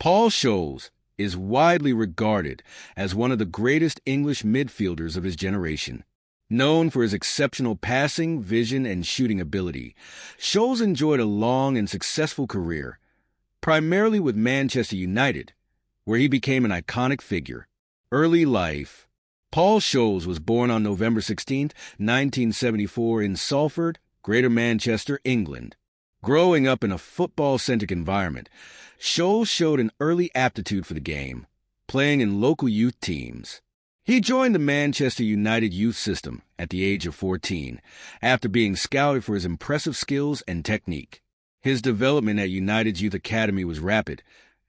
Paul Scholes is widely regarded as one of the greatest English midfielders of his generation. Known for his exceptional passing, vision, and shooting ability, Scholes enjoyed a long and successful career, primarily with Manchester United, where he became an iconic figure. Early life. Paul Scholes was born on November 16, 1974 in Salford, Greater Manchester, England. Growing up in a football-centric environment, Scholes showed an early aptitude for the game, playing in local youth teams. He joined the Manchester United youth system at the age of 14, after being scouted for his impressive skills and technique. His development at United's youth academy was rapid,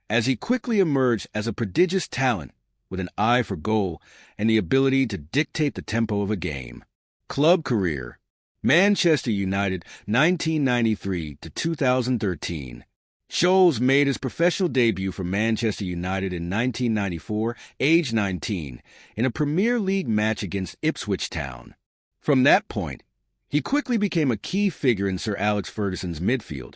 as he quickly emerged as a prodigious talent with an eye for goal and the ability to dictate the tempo of a game. Club career. Manchester United, 1993 to 2013. Scholes made his professional debut for Manchester United in 1994, age 19, in a Premier League match against Ipswich Town. From that point, he quickly became a key figure in Sir Alex Ferguson's midfield,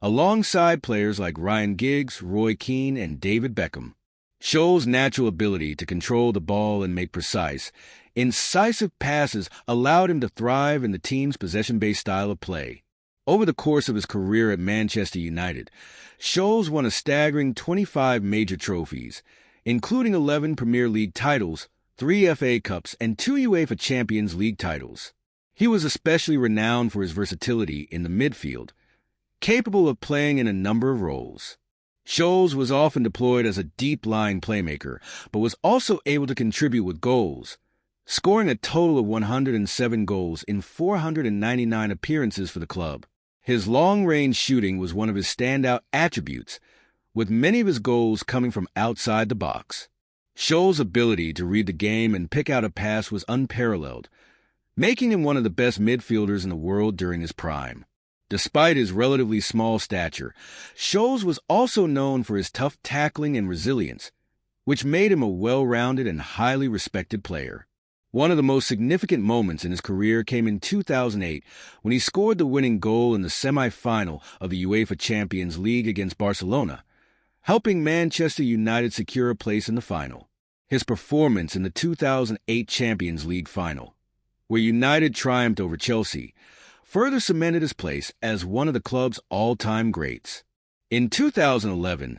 alongside players like Ryan Giggs, Roy Keane, and David Beckham. Scholes' natural ability to control the ball and make precise, incisive passes allowed him to thrive in the team's possession-based style of play. Over the course of his career at Manchester United, Scholes won a staggering 25 major trophies, including 11 Premier League titles, 3 FA Cups, and 2 UEFA Champions League titles. He was especially renowned for his versatility in the midfield, capable of playing in a number of roles. Scholes was often deployed as a deep-lying playmaker, but was also able to contribute with goals, scoring a total of 107 goals in 499 appearances for the club. His long-range shooting was one of his standout attributes, with many of his goals coming from outside the box. Scholes' ability to read the game and pick out a pass was unparalleled, making him one of the best midfielders in the world during his prime. Despite his relatively small stature, Scholes was also known for his tough tackling and resilience, which made him a well-rounded and highly respected player. One of the most significant moments in his career came in 2008 when he scored the winning goal in the semi-final of the UEFA Champions League against Barcelona, helping Manchester United secure a place in the final. His performance in the 2008 Champions League final, where United triumphed over Chelsea, further cemented his place as one of the club's all-time greats. In 2011,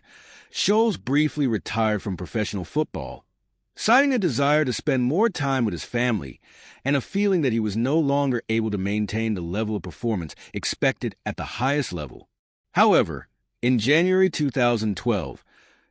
Scholes briefly retired from professional football, citing a desire to spend more time with his family and a feeling that he was no longer able to maintain the level of performance expected at the highest level. However, in January 2012,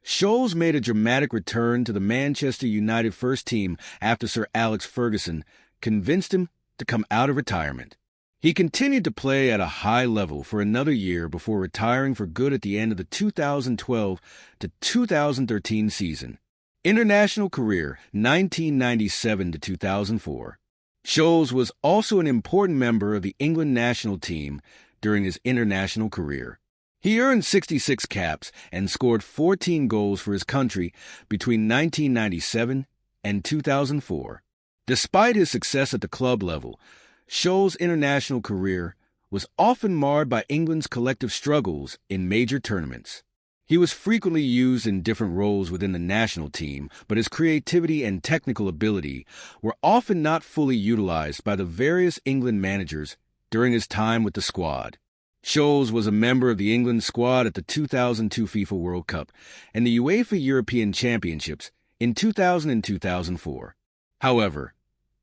Scholes made a dramatic return to the Manchester United first team after Sir Alex Ferguson convinced him to come out of retirement. He continued to play at a high level for another year before retiring for good at the end of the 2012 to 2013 season. International career, 1997 to 2004. Scholes was also an important member of the England national team during his international career. He earned 66 caps and scored 14 goals for his country between 1997 and 2004. Despite his success at the club level, Scholes' international career was often marred by England's collective struggles in major tournaments. He was frequently used in different roles within the national team, but his creativity and technical ability were often not fully utilized by the various England managers during his time with the squad. Scholes was a member of the England squad at the 2002 FIFA World Cup and the UEFA European Championships in 2000 and 2004. However,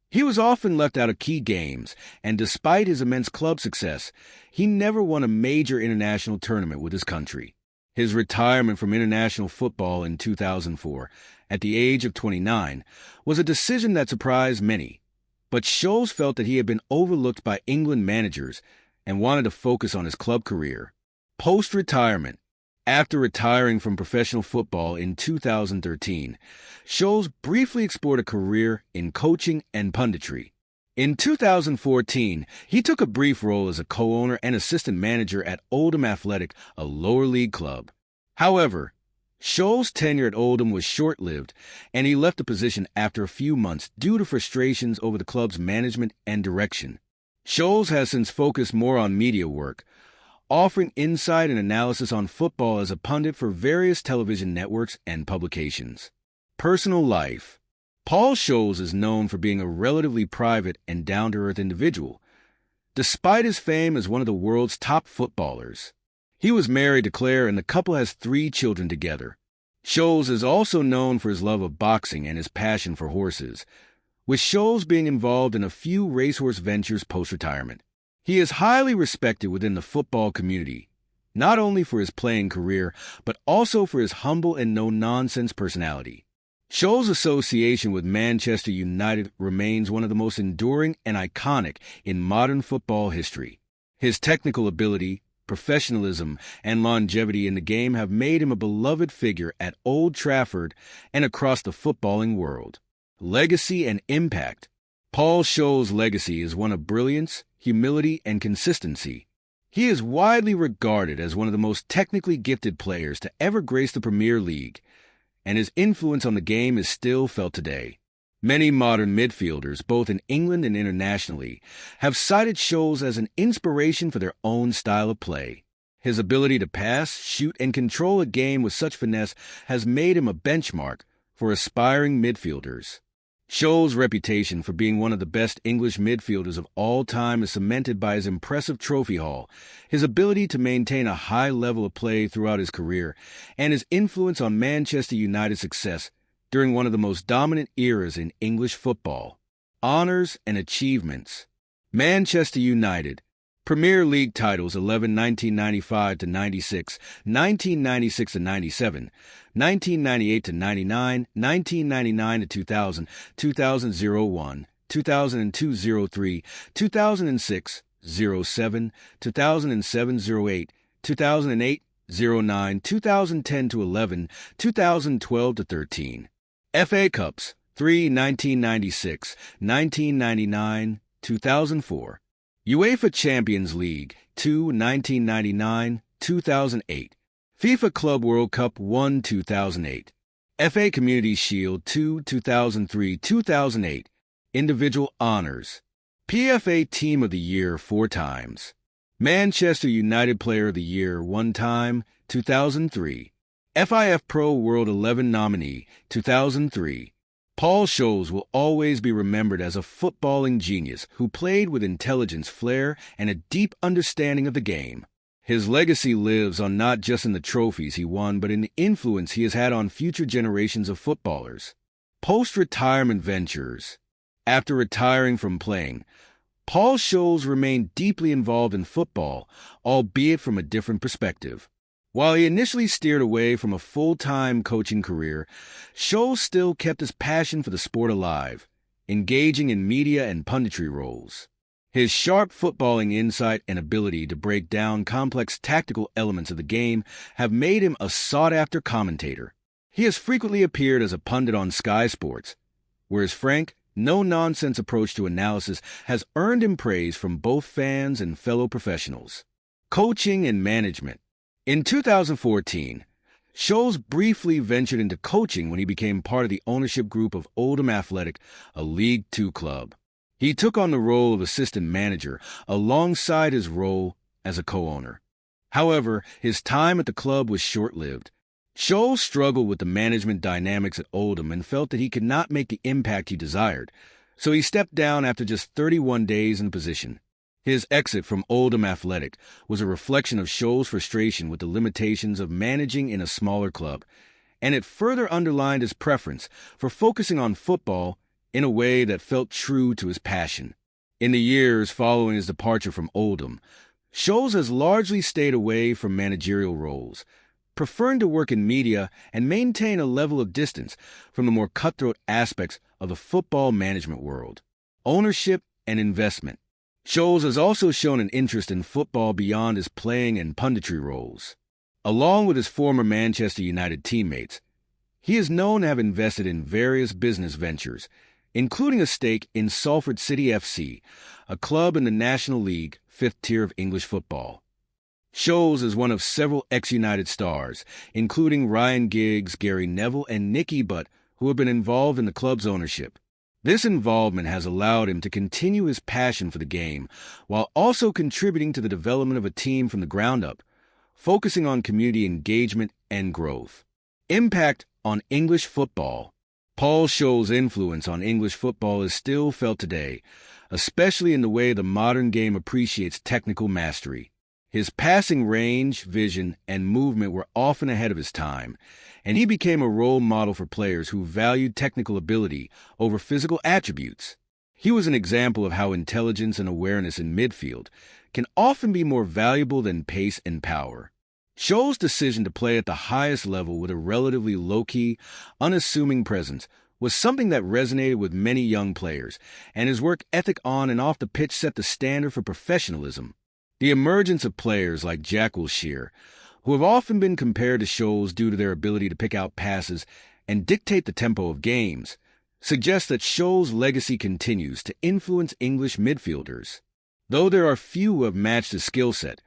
he was often left out of key games, and despite his immense club success, he never won a major international tournament with his country. His retirement from international football in 2004, at the age of 29, was a decision that surprised many, but Scholes felt that he had been overlooked by England managers and wanted to focus on his club career. Post-retirement. After retiring from professional football in 2013, Scholes briefly explored a career in coaching and punditry. In 2014, he took a brief role as a co-owner and assistant manager at Oldham Athletic, a lower league club. However, Scholes' tenure at Oldham was short-lived, and he left the position after a few months due to frustrations over the club's management and direction. Scholes has since focused more on media work, offering insight and analysis on football as a pundit for various television networks and publications. Personal life. Paul Scholes is known for being a relatively private and down-to-earth individual, despite his fame as one of the world's top footballers. He was married to Claire, and the couple has 3 children together. Scholes is also known for his love of boxing and his passion for horses, with Scholes being involved in a few racehorse ventures post-retirement. He is highly respected within the football community, not only for his playing career, but also for his humble and no-nonsense personality. Scholes' association with Manchester United remains one of the most enduring and iconic in modern football history. His technical ability, professionalism, and longevity in the game have made him a beloved figure at Old Trafford and across the footballing world. Legacy and impact. Paul Scholes' legacy is one of brilliance, humility, and consistency. He is widely regarded as one of the most technically gifted players to ever grace the Premier League, and his influence on the game is still felt today. Many modern midfielders, both in England and internationally, have cited Scholes as an inspiration for their own style of play. His ability to pass, shoot, and control a game with such finesse has made him a benchmark for aspiring midfielders. Scholes' reputation for being one of the best English midfielders of all time is cemented by his impressive trophy haul, his ability to maintain a high level of play throughout his career, and his influence on Manchester United's success during one of the most dominant eras in English football. Honors and achievements. Manchester United. Premier League titles 11 1995-96, 1996-97, 1998-99, 1999-2000, 2000-01, 2002-03, 2006-07, 2007-08, 2008-09, 2010-11, 2012-13. FA Cups 3 1996, 1999, 2004. UEFA Champions League 2 1999, 2008. FIFA Club World Cup 1 2008. FA Community Shield 2 2003, 2008. Individual honors. PFA Team of the Year 4 times. Manchester United Player of the Year 1 time, 2003. FIF Pro World 11 nominee, 2003. Paul Scholes will always be remembered as a footballing genius who played with intelligence, flair, and a deep understanding of the game. His legacy lives on not just in the trophies he won, but in the influence he has had on future generations of footballers. Post-retirement ventures. After retiring from playing, Paul Scholes remained deeply involved in football, albeit from a different perspective. While he initially steered away from a full-time coaching career, Scholes still kept his passion for the sport alive, engaging in media and punditry roles. His sharp footballing insight and ability to break down complex tactical elements of the game have made him a sought-after commentator. He has frequently appeared as a pundit on Sky Sports, where his frank, no-nonsense approach to analysis has earned him praise from both fans and fellow professionals. Coaching and management. In 2014, Scholes briefly ventured into coaching when he became part of the ownership group of Oldham Athletic, a League Two club. He took on the role of assistant manager alongside his role as a co-owner. However, his time at the club was short-lived. Scholes struggled with the management dynamics at Oldham and felt that he could not make the impact he desired, so he stepped down after just 31 days in the position. His exit from Oldham Athletic was a reflection of Scholes' frustration with the limitations of managing in a smaller club, and it further underlined his preference for focusing on football in a way that felt true to his passion. In the years following his departure from Oldham, Scholes has largely stayed away from managerial roles, preferring to work in media and maintain a level of distance from the more cutthroat aspects of the football management world. Ownership and investment. Scholes has also shown an interest in football beyond his playing and punditry roles. Along with his former Manchester United teammates, he is known to have invested in various business ventures, including a stake in Salford City FC, a club in the National League, 5th tier of English football. Scholes is one of several ex-United stars, including Ryan Giggs, Gary Neville, and Nicky Butt, who have been involved in the club's ownership. This involvement has allowed him to continue his passion for the game while also contributing to the development of a team from the ground up, focusing on community engagement and growth. Impact on English football. Paul Scholes' influence on English football is still felt today, especially in the way the modern game appreciates technical mastery. His passing range, vision, and movement were often ahead of his time, and he became a role model for players who valued technical ability over physical attributes. He was an example of how intelligence and awareness in midfield can often be more valuable than pace and power. Scholes' decision to play at the highest level with a relatively low-key, unassuming presence was something that resonated with many young players, and his work ethic on and off the pitch set the standard for professionalism. The emergence of players like Scholes, who have often been compared to Scholes due to their ability to pick out passes and dictate the tempo of games, suggests that Scholes' legacy continues to influence English midfielders. Though there are few who have matched his skill set,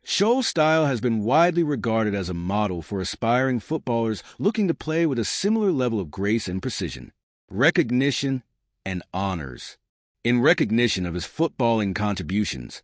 Scholes' style has been widely regarded as a model for aspiring footballers looking to play with a similar level of grace and precision. Recognition and honors. In recognition of his footballing contributions,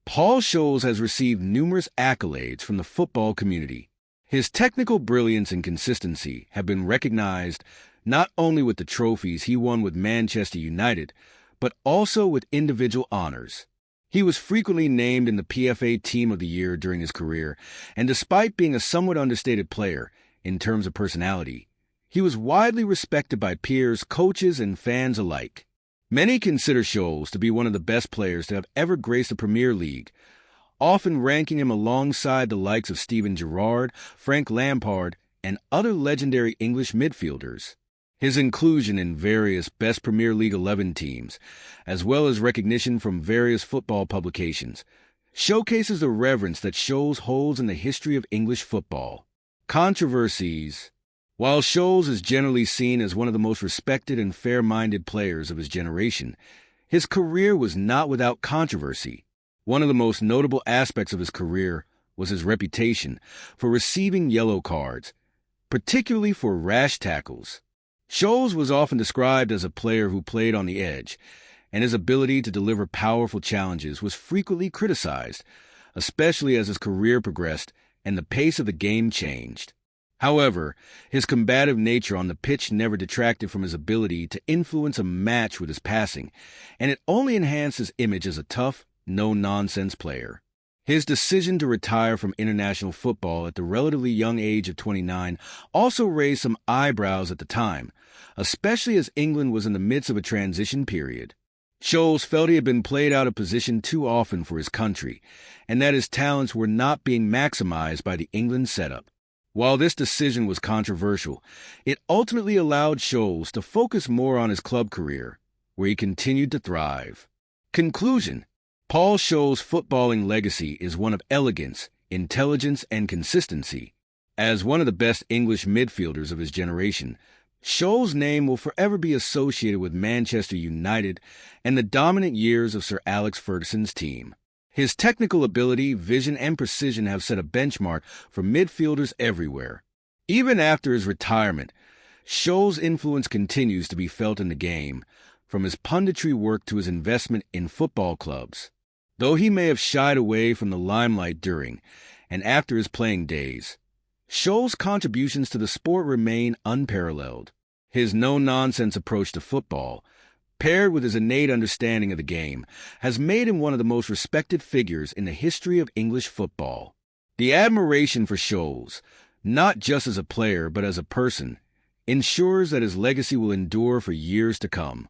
Paul Scholes has received numerous accolades from the football community. His technical brilliance and consistency have been recognized not only with the trophies he won with Manchester United, but also with individual honors. He was frequently named in the PFA Team of the Year during his career, and despite being a somewhat understated player in terms of personality, he was widely respected by peers, coaches, and fans alike. Many consider Scholes to be one of the best players to have ever graced the Premier League, often ranking him alongside the likes of Steven Gerrard, Frank Lampard, and other legendary English midfielders. His inclusion in various Best Premier League 11 teams, as well as recognition from various football publications, showcases the reverence that Scholes holds in the history of English football. Controversies. While Scholes is generally seen as one of the most respected and fair-minded players of his generation, his career was not without controversy. One of the most notable aspects of his career was his reputation for receiving yellow cards, particularly for rash tackles. Scholes was often described as a player who played on the edge, and his ability to deliver powerful challenges was frequently criticized, especially as his career progressed and the pace of the game changed. However, his combative nature on the pitch never detracted from his ability to influence a match with his passing, and it only enhanced his image as a tough, no-nonsense player. His decision to retire from international football at the relatively young age of 29 also raised some eyebrows at the time, especially as England was in the midst of a transition period. Scholes felt he had been played out of position too often for his country, and that his talents were not being maximized by the England setup. While this decision was controversial, it ultimately allowed Scholes to focus more on his club career, where he continued to thrive. Conclusion. Paul Scholes' footballing legacy is one of elegance, intelligence, and consistency. As one of the best English midfielders of his generation, Scholes' name will forever be associated with Manchester United and the dominant years of Sir Alex Ferguson's team. His technical ability, vision, and precision have set a benchmark for midfielders everywhere. Even after his retirement, Scholes' influence continues to be felt in the game, from his punditry work to his investment in football clubs. Though he may have shied away from the limelight during and after his playing days, Scholes' contributions to the sport remain unparalleled. His no-nonsense approach to football, paired with his innate understanding of the game, has made him one of the most respected figures in the history of English football. The admiration for Scholes, not just as a player but as a person, ensures that his legacy will endure for years to come.